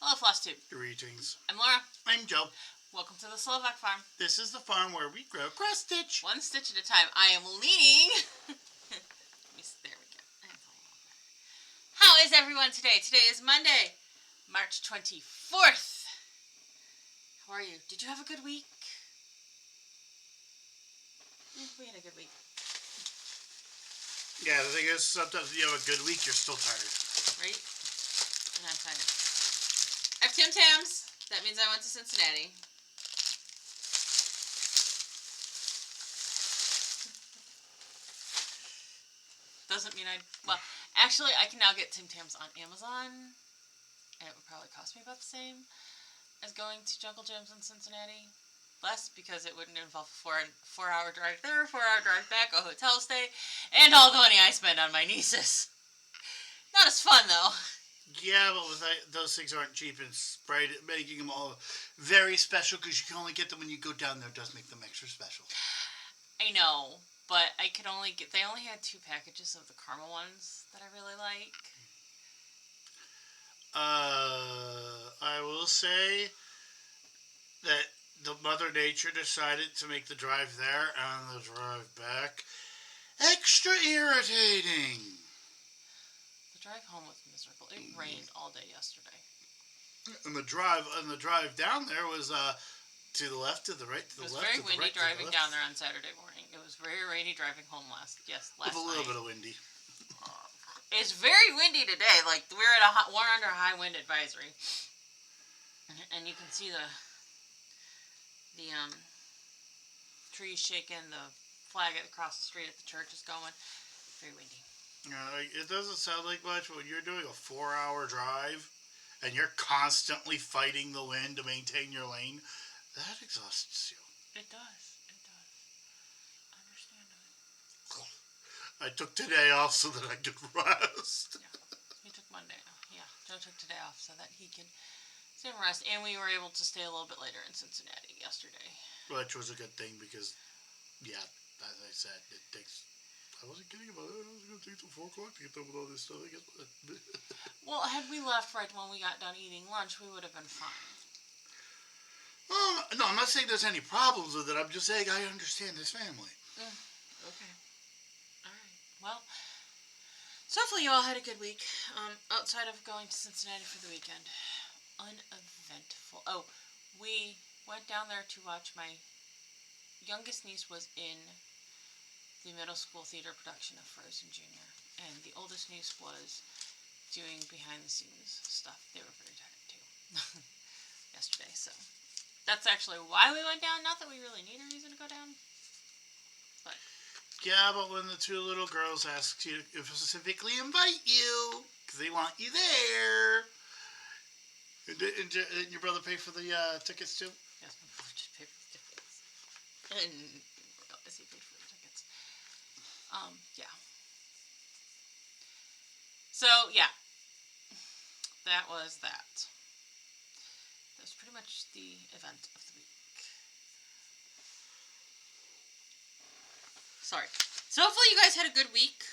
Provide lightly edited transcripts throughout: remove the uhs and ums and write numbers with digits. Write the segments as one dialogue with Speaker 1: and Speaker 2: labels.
Speaker 1: Hello, flosstube.
Speaker 2: Greetings.
Speaker 1: I'm Laura.
Speaker 2: I'm Joe.
Speaker 1: Welcome to the Slovak Farm.
Speaker 2: This is the farm where we grow cross stitch.
Speaker 1: One stitch at a time. I am leaning. There we go. How is everyone today? Today is Monday, March 24th. How are you? Did you have a good week? We had a good week.
Speaker 2: Yeah, the thing is, sometimes when you have a good week, you're still tired.
Speaker 1: Right? And I'm tired. I have Tim Tams. That means I went to Cincinnati. Doesn't mean well, actually, I can now get Tim Tams on Amazon, and it would probably cost me about the same as going to Jungle Gyms in Cincinnati. Less, because it wouldn't involve a four-hour drive there, 4-hour drive back, a hotel stay, and all the money I spend on my nieces. Not as fun, though.
Speaker 2: Yeah, but those things aren't cheap, and making them all very special, because you can only get them when you go down there does make them extra special.
Speaker 1: I know. But I could only get, they only had 2 packages of the caramel ones that I really like.
Speaker 2: I will say that the Mother Nature decided to make the drive there and the drive back extra irritating.
Speaker 1: The drive home was miserable. It rained all day yesterday.
Speaker 2: And the drive down there was to the left, to the right, to the left.
Speaker 1: It was very windy driving down there on Saturday morning. It was very rainy driving home last night.
Speaker 2: With a little bit of windy.
Speaker 1: It's very windy today. Like, we're under a high wind advisory. And you can see the trees shaking, the flag across the street at the church is going. Very windy.
Speaker 2: It doesn't sound like much, but when you're doing a 4-hour drive and you're constantly fighting the wind to maintain your lane, that exhausts you.
Speaker 1: It does. It does. Understandably.
Speaker 2: I took today off so that I could rest.
Speaker 1: Yeah. He took Monday off. Yeah. Joe took today off so that he could stay and rest. And we were able to stay a little bit later in Cincinnati yesterday.
Speaker 2: Which was a good thing because, yeah, as I said, it takes... I wasn't kidding about it. I was going to take till 4 o'clock to get done with all this stuff.
Speaker 1: Well, had we left right when we got done eating lunch, we would have been fine.
Speaker 2: No, I'm not saying there's any problems with it. I'm just saying I understand this family.
Speaker 1: Okay. All right. Well, so hopefully you all had a good week. Outside of going to Cincinnati for the weekend. Uneventful. Oh, we went down there to watch my youngest niece was in the middle school theater production of Frozen Jr. And the oldest niece was doing behind-the-scenes stuff. They were very tired, too, yesterday. So that's actually why we went down. Not that we really need a reason to go down. But
Speaker 2: yeah, but when the 2 little girls asked you to specifically invite you, because they want you there. And didn't your brother pay for the tickets, too?
Speaker 1: Yes, my brother did pay for the tickets. And realize he paid for the tickets. Yeah. So, yeah. That was that. That was pretty much the event of the week. Sorry. So hopefully you guys had a good week.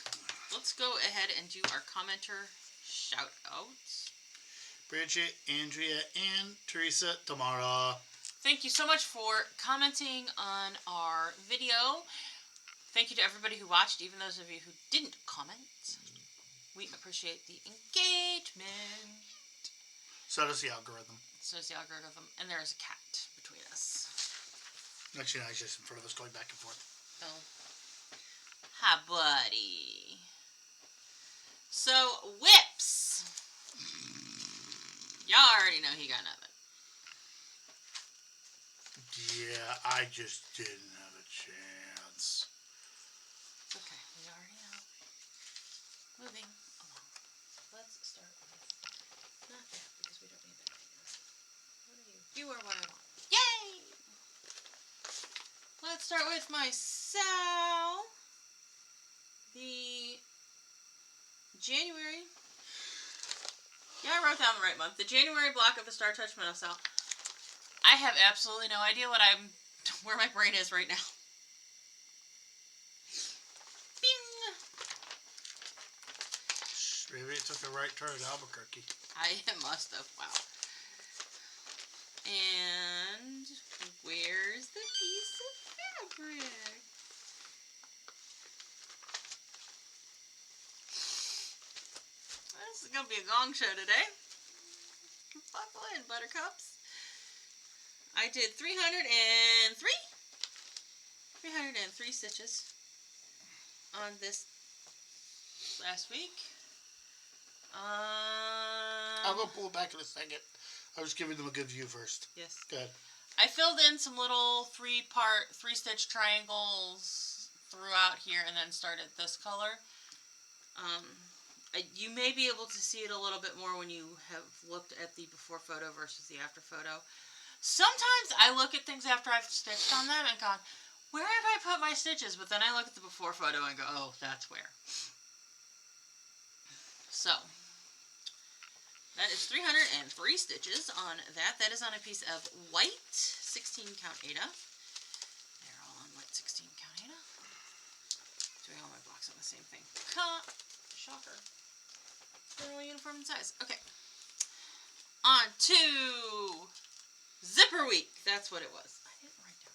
Speaker 1: Let's go ahead and do our commenter shout-outs.
Speaker 2: Bridget, Andrea, and Teresa, Tamara.
Speaker 1: Thank you so much for commenting on our video. Thank you to everybody who watched, even those of you who didn't comment. We appreciate the engagement.
Speaker 2: So does the algorithm.
Speaker 1: So does the algorithm. And there's a cat between us.
Speaker 2: Actually, no, he's just in front of us going back and forth.
Speaker 1: Oh. Hi, buddy. So, Whips. Y'all already know he got nothing.
Speaker 2: Yeah, I just didn't have a chance.
Speaker 1: It's okay. We already know. Moving along. Let's start with not that, because we don't need that right now. What are you? You are what I want. Yay! Let's start with my Sal. The January. Yeah, I wrote down the right month. The January block of the Star Touch Minnow Cell. I have absolutely no idea where my brain is right now. Bing!
Speaker 2: Maybe it took a right turn at Albuquerque.
Speaker 1: I must have. Wow. And where's the piece of fabric? This is going to be a gong show today. Buckle in, buttercups. I did 303 stitches on this last week.
Speaker 2: I'm going to pull it back in a second. I was giving them a good view first.
Speaker 1: Yes.
Speaker 2: Good.
Speaker 1: I filled in some little three-stitch triangles throughout here and then started this color. You may be able to see it a little bit more when you have looked at the before photo versus the after photo. Sometimes I look at things after I've stitched on them and gone, where have I put my stitches? But then I look at the before photo and go, oh, that's where. So, that is 303 stitches on that. That is on a piece of white 16 count Aida. They're all on white 16 count Aida. Doing all my blocks on the same thing. Shocker. They're all uniform in size. Okay. On to Zipper Week. That's what it was. I didn't write down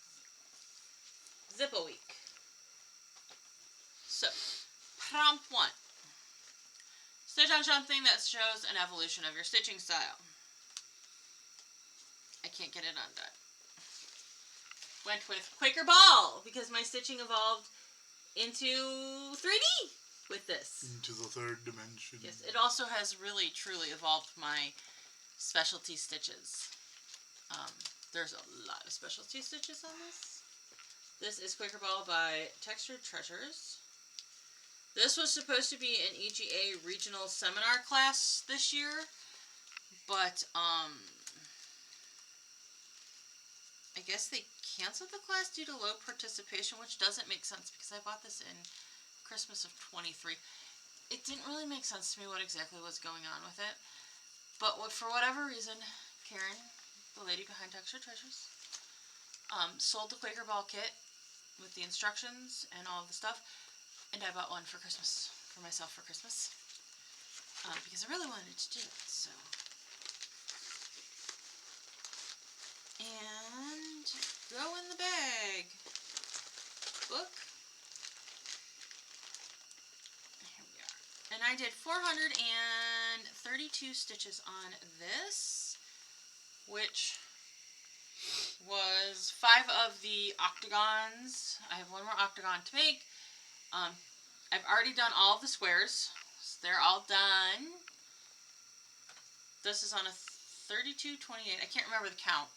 Speaker 1: the Zipper Week. So, prompt 1. Stitch on something that shows an evolution of your stitching style. I can't get it undone. Went with Quaker Ball because my stitching evolved into 3D with this.
Speaker 2: Into the third dimension.
Speaker 1: Yes, it also has really, truly evolved my specialty stitches. There's a lot of specialty stitches on this. This is Quaker Ball by Textured Treasures. This was supposed to be an EGA regional seminar class this year, but I guess they canceled the class due to low participation, which doesn't make sense because I bought this in Christmas of 23. It didn't really make sense to me what exactly was going on with it, but for whatever reason, Karen, the lady behind Textured Treasures, sold the Quaker Ball kit with the instructions and all of the stuff. And I bought one for Christmas, for myself for Christmas, because I really wanted to do it, so. And go in the bag. Book. Here we are. And I did 432 stitches on this, which was 5 of the octagons. I have one more octagon to make. I've already done all of the squares, so they're all done. This is on a 32-28. I can't remember the count.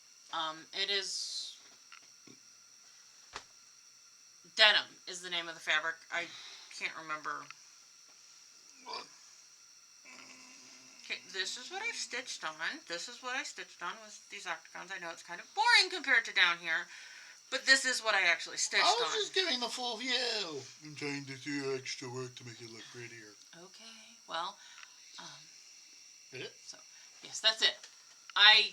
Speaker 1: It is denim is the name of the fabric. I can't remember. Okay, this is what I stitched on. This is what I stitched on with these octagons. I know it's kind of boring compared to down here. But this is what I actually stitched on.
Speaker 2: I was just giving the full view. I'm trying to do extra work to make it look prettier.
Speaker 1: Okay, well,
Speaker 2: Did it?
Speaker 1: So, yes, that's it. I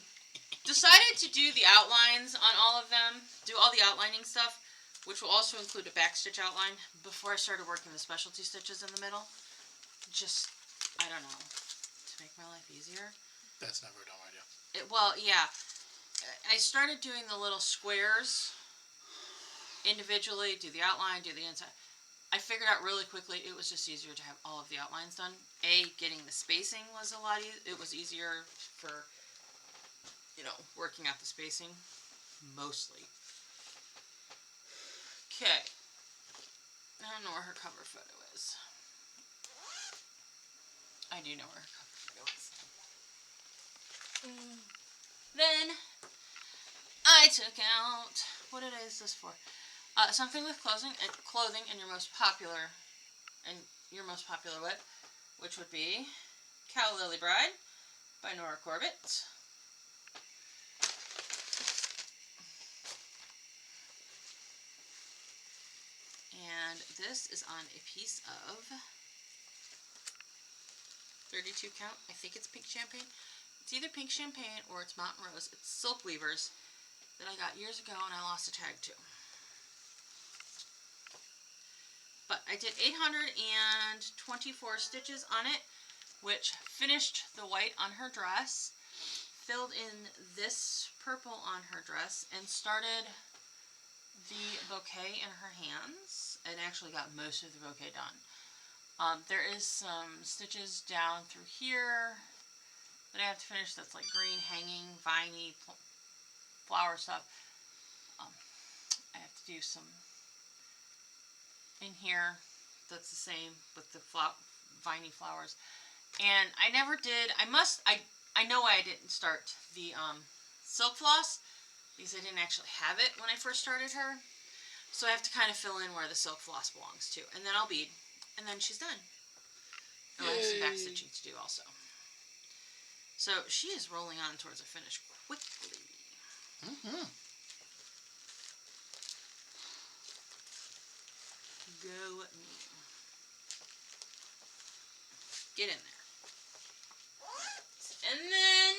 Speaker 1: decided to do the outlines on all of them, do all the outlining stuff, which will also include a backstitch outline, before I started working the specialty stitches in the middle. Just, I don't know, to make my life easier.
Speaker 2: That's never a dumb idea.
Speaker 1: Well, yeah. I started doing the little squares individually, do the outline, do the inside. I figured out really quickly it was just easier to have all of the outlines done. Getting the spacing was a lot easier. It was easier for, working out the spacing, mostly. Okay. I don't know where her cover photo is. I do know where her cover photo is. Then I took out, what is this for? Something with clothing and your most popular whip, which would be Cow Lily Bride by Nora Corbett. And this is on a piece of 32 count. I think it's pink champagne. It's either pink champagne or it's Mountain Rose. It's Silk Weavers that I got years ago and I lost a tag to. But I did 824 stitches on it, which finished the white on her dress, filled in this purple on her dress and started the bouquet in her hands and actually got most of the bouquet done. There is some stitches down through here that I have to finish. That's like green hanging, viney flower stuff. I have to do some in here that's the same with the viney flowers. And I never did, I know why I didn't start the silk floss, because I didn't actually have it when I first started her. So I have to kind of fill in where the silk floss belongs to. And then I'll bead. And then she's done. Oh, I have some back stitching to do also. So she is rolling on towards a finish quickly.
Speaker 2: Mm-hmm.
Speaker 1: Go me. Get in there. And then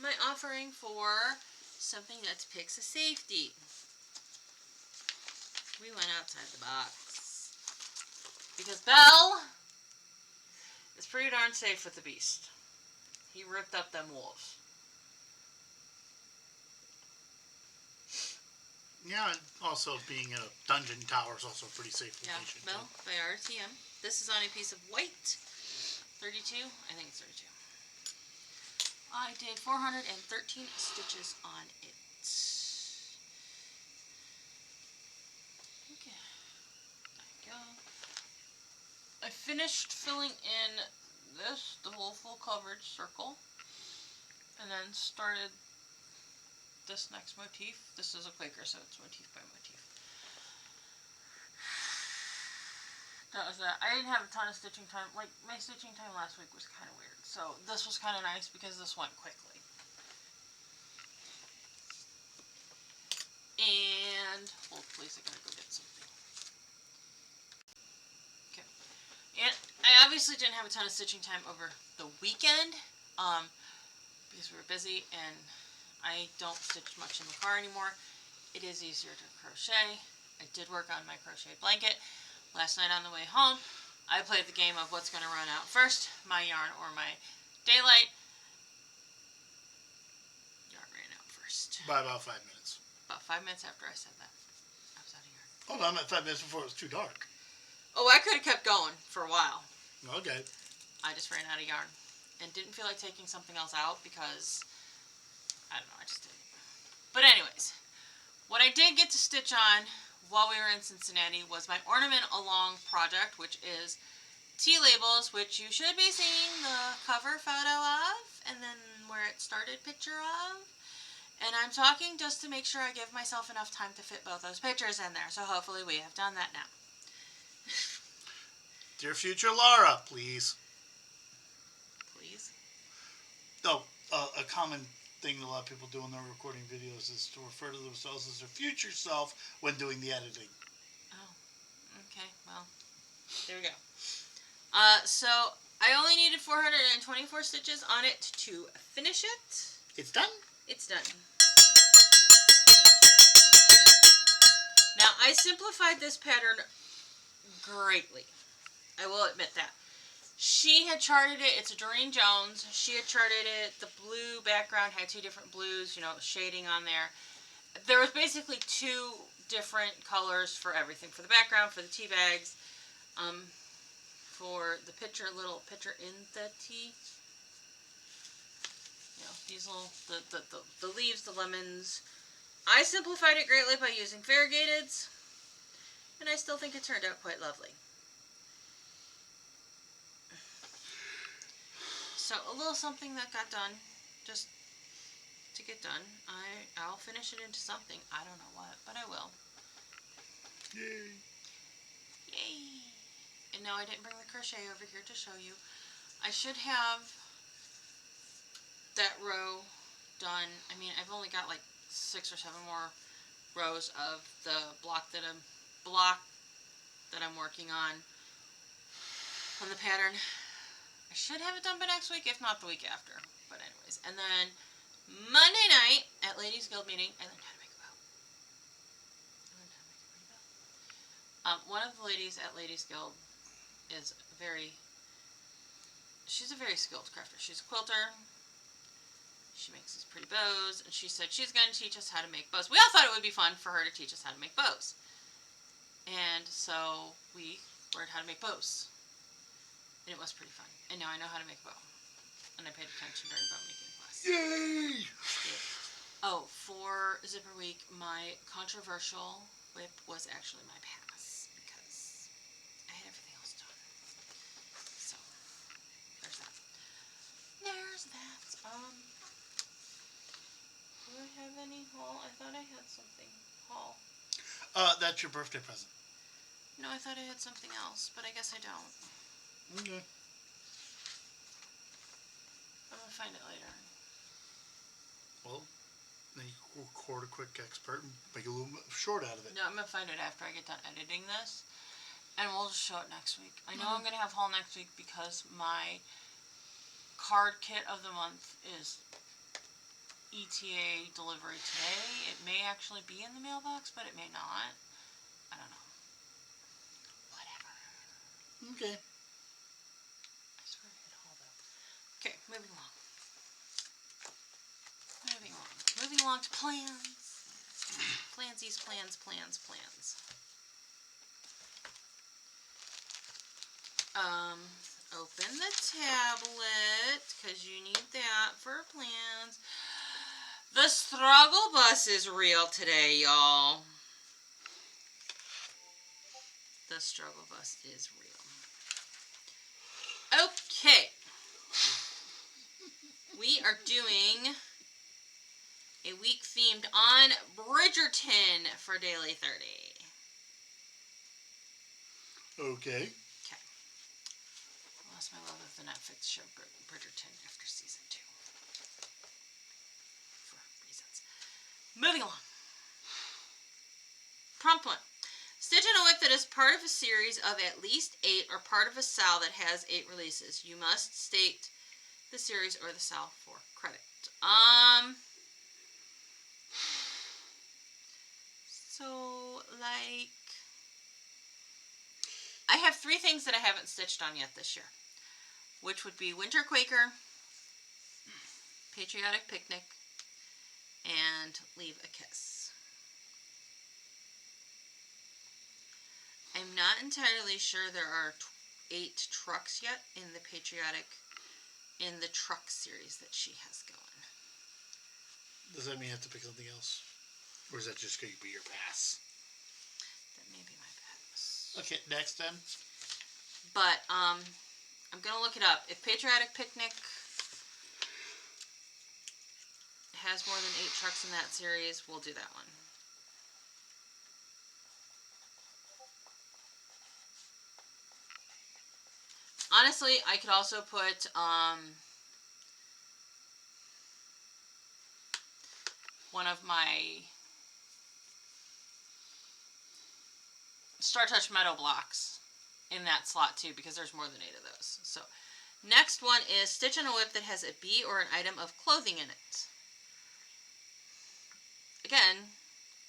Speaker 1: my offering for something that depicts a safety. We went outside the box. Because Belle is pretty darn safe with the beast. He ripped up them wolves.
Speaker 2: Yeah, and also being in a dungeon tower is also a pretty safe location.
Speaker 1: Yeah, Belle by RTM. This is on a piece of white. 32? I think it's 32. I did 413 stitches on it. Okay. There you go. I finished filling in this, the whole full coverage circle, and then started this next motif. This is a Quaker, so it's motif by motif. That was that. I didn't have a ton of stitching time. Like, my stitching time last week was kind of weird. So this was kind of nice because this went quickly. And hold please, I gotta go get something. Okay. And I obviously didn't have a ton of stitching time over the weekend, because we were busy and I don't stitch much in the car anymore. It is easier to crochet. I did work on my crochet blanket. Last night on the way home, I played the game of what's going to run out first, my yarn or my daylight. Yarn ran out first.
Speaker 2: By about 5 minutes.
Speaker 1: About 5 minutes after I said that, I was out of yarn.
Speaker 2: Oh, no, I meant 5 minutes before it was too dark.
Speaker 1: Oh, I could have kept going for a while.
Speaker 2: Okay.
Speaker 1: I just ran out of yarn and didn't feel like taking something else out because, I don't know, I just didn't. But anyways, what I did get to stitch on while we were in Cincinnati was my Ornament Along project, which is tea labels, which you should be seeing the cover photo of, and then where it started picture of. And I'm talking just to make sure I give myself enough time to fit both those pictures in there, so hopefully we have done that now.
Speaker 2: Dear future Laura, please.
Speaker 1: Please?
Speaker 2: Oh, a common thing that a lot of people do when they're recording videos is to refer to themselves as their future self when doing the editing.
Speaker 1: Oh, okay, well, there we go. So I only needed 424 stitches on it to finish it.
Speaker 2: It's done?
Speaker 1: It's done. Now, I simplified this pattern greatly. I will admit that. She had charted it. It's a Doreen Jones. She had charted it. The blue background had two different blues, shading on there. There was basically two different colors for everything. For the background, for the tea bags, for the little picture in the tea. These little, the leaves, the lemons. I simplified it greatly by using variegateds, and I still think it turned out quite lovely. So a little something that got done, just to get done. I'll finish it into something. I don't know what, but I will.
Speaker 2: Yay.
Speaker 1: Yay. And no, I didn't bring the crochet over here to show you. I should have that row done. I mean, I've only got like 6 or 7 more rows of the block that I'm working on the pattern. I should have it done by next week, if not the week after. But anyways, and then Monday night at Ladies Guild meeting, I learned how to make a bow. One of the ladies at Ladies Guild is she's a very skilled crafter. She's a quilter. She makes these pretty bows, and she said she's going to teach us how to make bows. We all thought it would be fun for her to teach us how to make bows. And so we learned how to make bows. And it was pretty fun. And now I know how to make a bow. And I paid attention during bow making class.
Speaker 2: Yay!
Speaker 1: Yeah. Oh, for Zipper Week, my controversial whip was actually my pass. Because I had everything else done. So, there's that. There's that. Do I have any haul? I thought I had something. Haul.
Speaker 2: That's your birthday present.
Speaker 1: No, I thought I had something else, but I guess I don't.
Speaker 2: Okay.
Speaker 1: I'm gonna find it later.
Speaker 2: Well, then you record a quick expert and make a little short out of it.
Speaker 1: No, I'm gonna find it after I get done editing this, and we'll just show it next week. I know I'm gonna have haul next week because my card kit of the month is ETA delivery today. It may actually be in the mailbox, but it may not. I don't know. Whatever.
Speaker 2: Okay.
Speaker 1: I swear I hit haul though. Okay, moving along. Moving along to plans. Plansies, plans. Open the tablet, because you need that for plans. The struggle bus is real today, y'all. The struggle bus is real. Okay. We are doing a week themed on Bridgerton for Daily 30.
Speaker 2: Okay.
Speaker 1: Okay. I lost my love of the Netflix show Bridgerton after season 2. For reasons. Moving along. Prompt 1. Stitch in a whip that is part of a series of at least 8 or part of a SAL that has 8 releases. You must state the series or the SAL for credit. So, like, I have 3 things that I haven't stitched on yet this year, which would be Winter Quaker, Patriotic Picnic, and Leave a Kiss. I'm not entirely sure there are 8 trucks yet in the truck series that she has going.
Speaker 2: Does that mean you have to pick something else? Or is that just going to be your pass?
Speaker 1: That may be my pass.
Speaker 2: Okay, next then.
Speaker 1: But, I'm going to look it up. If Patriotic Picnic has more than 8 trucks in that series, we'll do that one. Honestly, I could also put, one of my Star Touch Meadow blocks in that slot too, because there's more than 8 of those. So, next one is stitch in a whip that has a bee or an item of clothing in it. Again,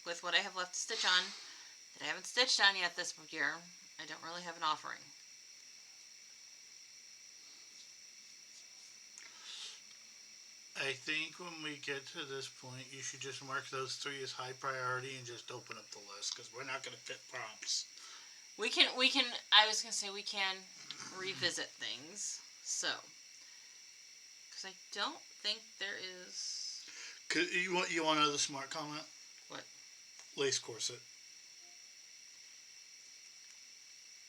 Speaker 1: with what I have left to stitch on, that I haven't stitched on yet this year, I don't really have an offering.
Speaker 2: I think when we get to this point, you should just mark those 3 as high priority and just open up the list, because we're not going to fit prompts.
Speaker 1: We can, I was going to say we can revisit things, so. Because I don't think there is.
Speaker 2: You want another smart comment?
Speaker 1: What?
Speaker 2: Lace corset.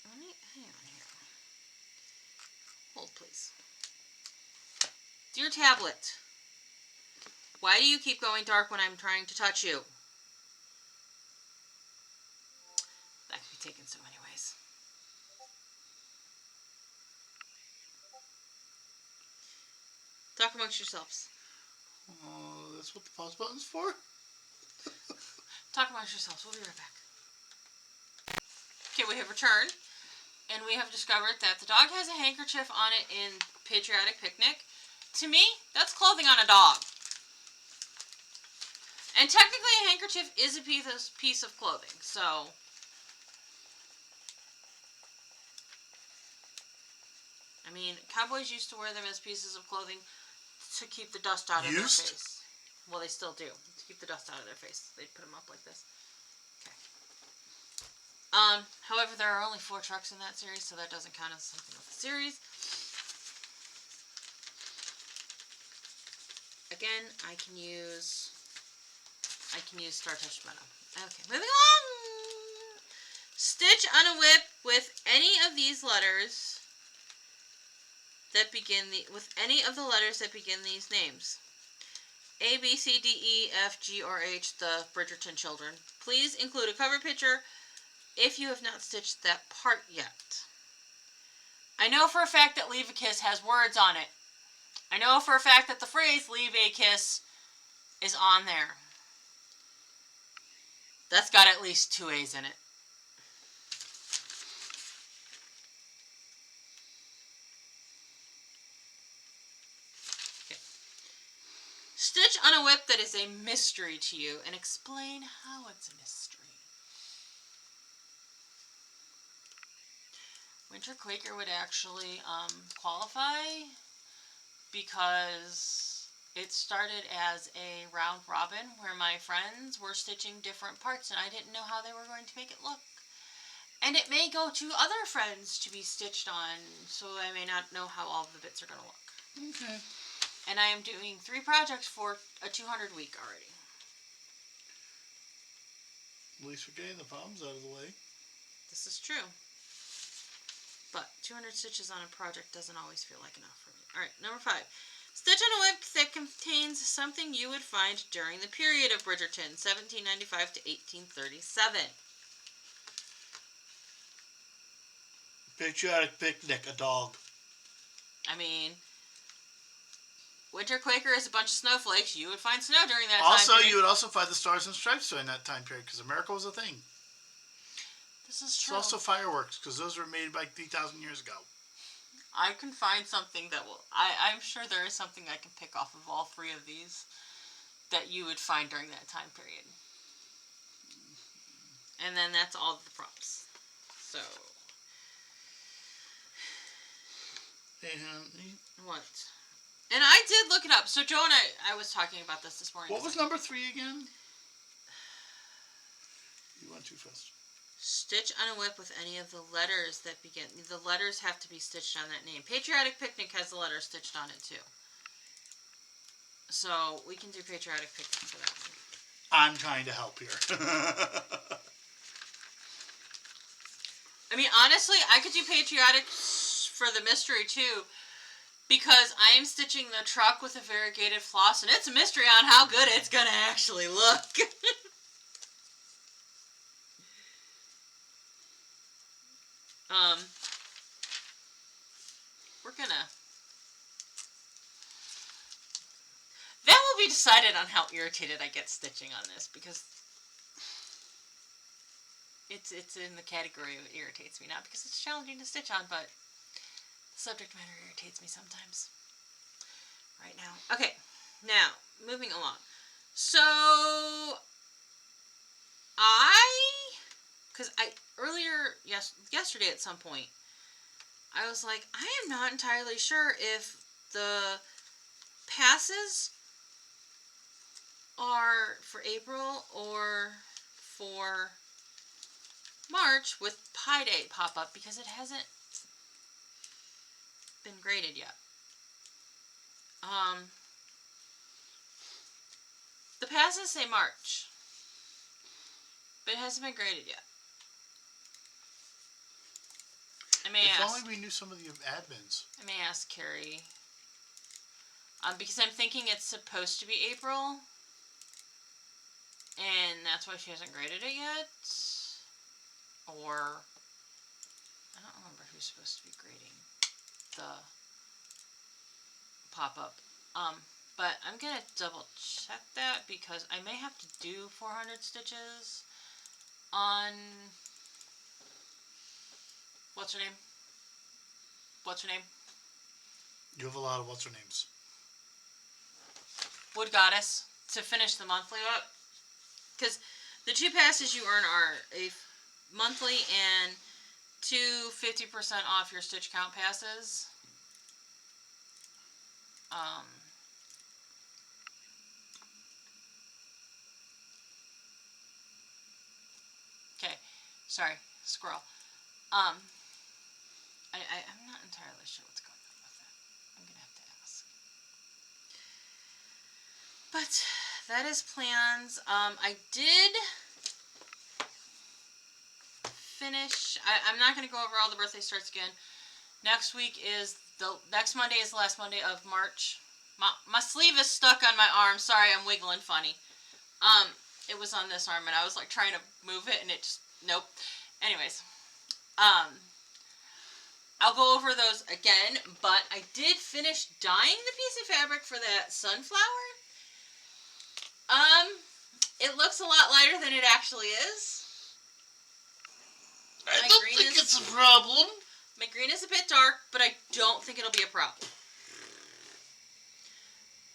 Speaker 1: Let me, hang on here. Hold, please. Dear tablet, why do you keep going dark when I'm trying to touch you? That could be taken so many ways. Talk amongst yourselves.
Speaker 2: That's what the pause button's for?
Speaker 1: Talk amongst yourselves. We'll be right back. Okay, we have returned, and we have discovered that the dog has a handkerchief on it in Patriotic Picnic. To me, that's clothing on a dog. And technically a handkerchief is a piece of clothing, so. I mean, cowboys used to wear them as pieces of clothing to keep the dust out of their
Speaker 2: Used?
Speaker 1: face. Well, they still do. To keep the dust out of their face. They put them up like this. Okay. However, there are only 4 trucks in that series, so that doesn't count as something of the series. Again, I can use Star Touch Meadow. Okay, moving along. Stitch on a whip with any of these letters that begin these names. A, B, C, D, E, F, G, or H, the Bridgerton children. Please include a cover picture if you have not stitched that part yet. I know for a fact that Leave a Kiss has words on it. I know for a fact that the phrase Leave a Kiss is on there. That's got at least 2 A's in it. Okay. Stitch on a whip that is a mystery to you and explain how it's a mystery. Winter Quaker would actually qualify because it started as a round robin where my friends were stitching different parts and I didn't know how they were going to make it look. And it may go to other friends to be stitched on, so I may not know how all of the bits are going to look.
Speaker 2: Okay.
Speaker 1: And I am doing 3 projects for a 200 week already.
Speaker 2: At least we're getting the problems out of the way.
Speaker 1: This is true. But 200 stitches on a project doesn't always feel like enough for me. Alright, number 5. Stitch on a whip that contains something you would find during the period of Bridgerton, 1795 to 1837.
Speaker 2: Patriotic Picnic, a dog.
Speaker 1: I mean, Winter Quaker is a bunch of snowflakes. You would find snow during that
Speaker 2: Also,
Speaker 1: time period.
Speaker 2: you would also find the Stars and Stripes during that time period because America was a thing.
Speaker 1: This is
Speaker 2: It's
Speaker 1: true.
Speaker 2: also fireworks because those were made like 3,000 years ago.
Speaker 1: I can find something that will... I'm sure there is something I can pick off of all 3 of these that you would find during that time period. And then that's all of the props. So...
Speaker 2: And
Speaker 1: what? And I did look it up. So Joe and I was talking about this morning.
Speaker 2: what was number 3 again? You went too fast.
Speaker 1: Stitch on a whip with any of the letters that begin. The letters have to be stitched on that name. Patriotic Picnic has the letters stitched on it too. So we can do Patriotic Picnic for that one.
Speaker 2: I'm trying to help here.
Speaker 1: I mean, honestly, I could do Patriotic for the mystery too, because I am stitching the truck with a variegated floss, and it's a mystery on how good it's going to actually look. We're gonna... That will be decided on how irritated I get stitching on this, because it's in the category of it irritates me. Not because it's challenging to stitch on, but the subject matter irritates me sometimes. Right now. Okay, now, moving along. So, yesterday at some point, I was like, I am not entirely sure if the passes are for April or for March with Pi Day pop up because it hasn't been graded yet. The passes say March, but it hasn't been graded yet.
Speaker 2: If only we knew some of the admins.
Speaker 1: I may ask Carrie. Because I'm thinking it's supposed to be April. And that's why she hasn't graded it yet. Or... I don't remember who's supposed to be grading the pop-up. But I'm going to double check that because I may have to do 400 stitches on... What's her name?
Speaker 2: You have a lot of what's her names.
Speaker 1: Wood Goddess to finish the monthly up. Because the 2 passes you earn are a monthly and 2 50% off your stitch count passes. Sorry, squirrel. I'm not entirely sure what's going on with that. I'm going to have to ask. But that is plans. I did finish. I'm not going to go over all the birthday starts again. Next Monday is the last Monday of March. My sleeve is stuck on my arm. Sorry, I'm wiggling funny. It was on this arm and I was like trying to move it and it just, nope. Anyways, I'll go over those again, but I did finish dyeing the piece of fabric for that sunflower. It looks a lot lighter than it actually is.
Speaker 2: I don't think it's a problem.
Speaker 1: My green is a bit dark, but I don't think it'll be a problem.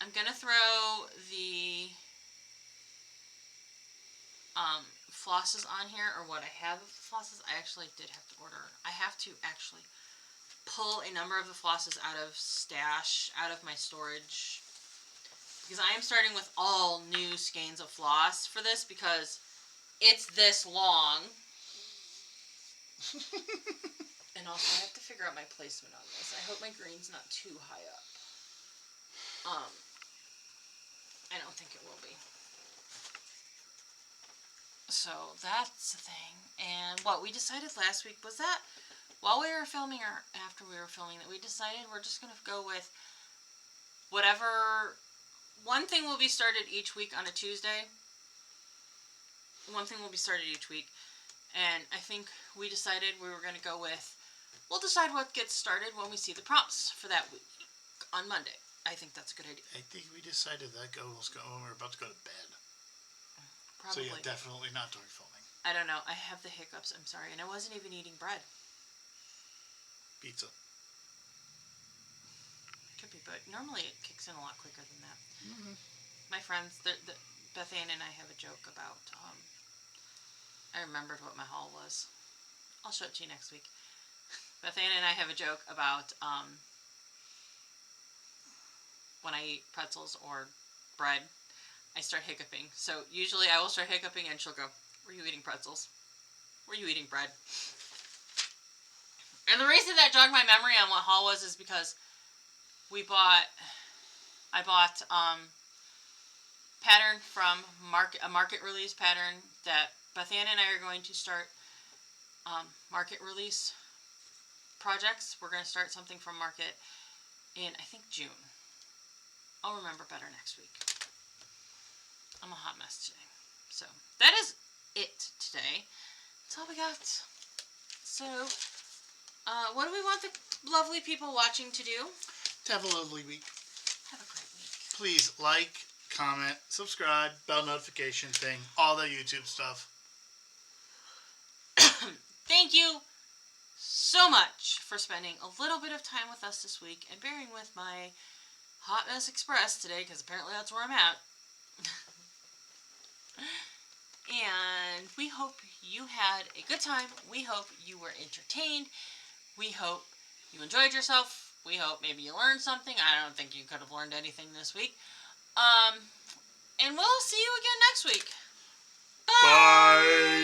Speaker 1: I'm gonna throw the flosses on here, or what I have of the flosses. I actually did have to order. I have to actually pull a number of the flosses out of my storage, because I am starting with all new skeins of floss for this because it's this long. And also I have to figure out my placement on this. I hope my green's not too high up. I don't think it will be. So that's the thing. And what we decided last week was that while we were filming or after we were filming, that we decided we're just going to go with whatever. One thing will be started each week on a Tuesday. One thing will be started each week. And I think we decided we were going to go with, we'll decide what gets started when we see the prompts for that week on Monday. I think that's a good idea.
Speaker 2: I think we decided that when we were about to go to bed.
Speaker 1: Probably.
Speaker 2: So yeah, definitely not during filming.
Speaker 1: I don't know. I have the hiccups. I'm sorry. And I wasn't even eating bread.
Speaker 2: Pizza.
Speaker 1: Could be, but normally it kicks in a lot quicker than that.
Speaker 2: Mm-hmm.
Speaker 1: My friends, Beth Ann and I have a joke about, I remembered what my haul was. I'll show it to you next week. Beth Ann and I have a joke about when I eat pretzels or bread, I start hiccuping. So usually I will start hiccuping and she'll go, "Were you eating pretzels? Were you eating bread?" And the reason that jogged my memory on what haul was is because I bought pattern from a market release pattern that Beth Ann and I are going to start market release projects. We're going to start something from market in, I think, June. I'll remember better next week. I'm a hot mess today. So that is it today. That's all we got. So what do we want the lovely people watching to do?
Speaker 2: To have a lovely week.
Speaker 1: Have a great week.
Speaker 2: Please like, comment, subscribe, bell notification thing, all the YouTube stuff.
Speaker 1: Thank you so much for spending a little bit of time with us this week and bearing with my Hot Mess Express today, because apparently that's where I'm at. And we hope you had a good time. We hope you were entertained. We hope you enjoyed yourself. We hope maybe you learned something. I don't think you could have learned anything this week. And we'll see you again next week. Bye!
Speaker 2: Bye!